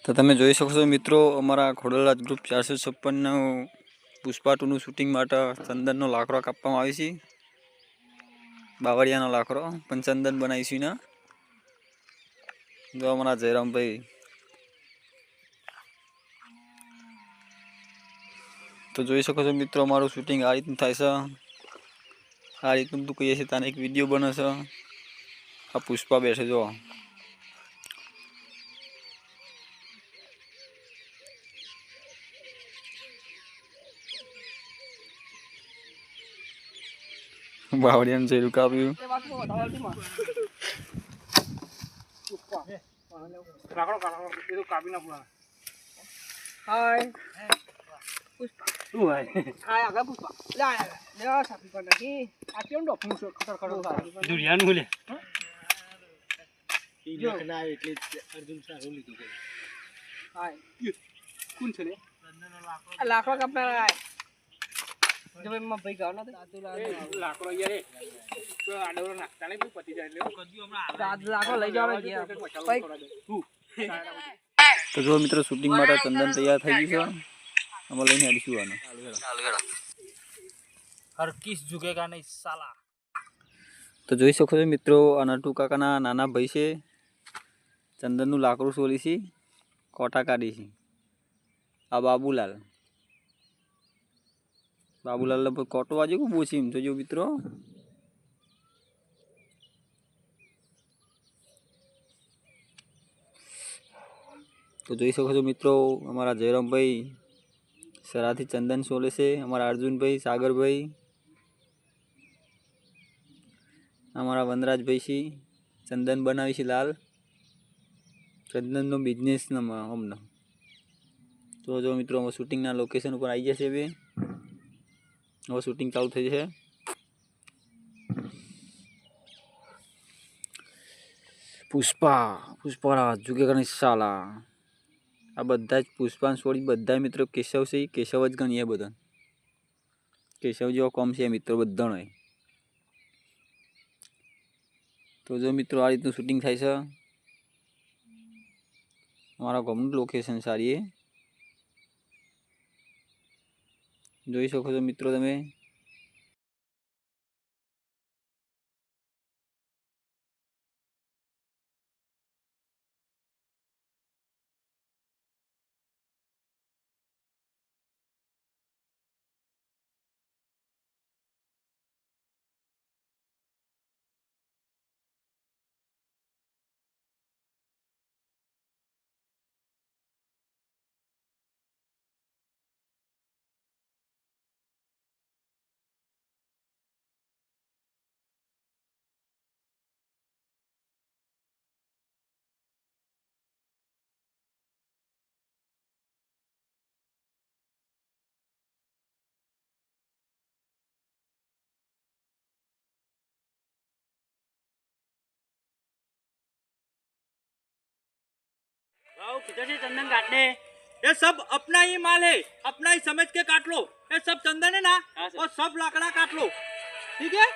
તો તમે જોઈ શકો છો મિત્રો, અમારા ખોડલરાજ ગ્રુપ 456 પુષ્પા 2 નું શૂટિંગ માટે ચંદનનો લાકડો કાપવામાં આવે છે. બાવળિયાનો લાકડો પણ ચંદન બનાવીશું ને. જો અમારા જયરામભાઈ તો જોઈ શકો છો મિત્રો, અમારું શૂટિંગ આ રીતનું થાય છે. આ રીતનું તું કહીએ છે તને એક વિડીયો બને છે. આ પુષ્પા બેસે જો. બાવળિયાનું ચેરું કાપ્યું. લાકડો કાપના જો એમાં ભાઈ ગાવ ના લાકડો યાર તો આડો નાખતા ને પતી જાય એટલે લાકડો લઈ જવાનો ગયા તો જો મિત્રો, શૂટિંગ માટે ચંદન તૈયાર થઈ ગયું છે. અમે લઈને આવીશું આને. હર કિસ ઝુકેગા નહીં સાલા. તો જોઈ શકો છો મિત્રો, આ નટુ કાકાના નાના ભાઈ છે. ચંદનનું લાકડું સોલી છે, કોટા કાઢી છે. આ બાબુલાલ લગભગ કોટો વાજ્યો કે બોછી એમ તો જો મિત્રો. તો જોઈ શકો છો મિત્રો, અમારા જયરામભાઈ સરાથી ચંદન સોલે છે. અમારા અર્જુનભાઈ, સાગરભાઈ, અમારા વનરાજભાઈ છે. ચંદન બનાવી છે લાલ. ચંદનનો બિઝનેસ અમને. તો જો મિત્રો, અમે શૂટિંગના લોકેશન ઉપર આવી જશે. હવે શૂટિંગ ચાલુ થઈ જશે. પુષ્પા ઝુકેગા નહીં સાલા. આ બધા જ પુષ્પાન છોડી બધા મિત્રો કેશવ છે. કેશવ જ ગણીએ બધા. કેશવ જેવો કોમ છે મિત્રો બધાનો. તો જો મિત્રો, આ રીતનું શૂટિંગ થાય છે. અમારા ગામનું લોકેશન સારી જોઈ શકો છો મિત્રો તમે. किधर से चंदन काटने, ये सब अपना ही माल है, अपना ही समझ के काट लो. ये सब चंदन है ना, और सब लाकड़ा काट लो, ठीक है.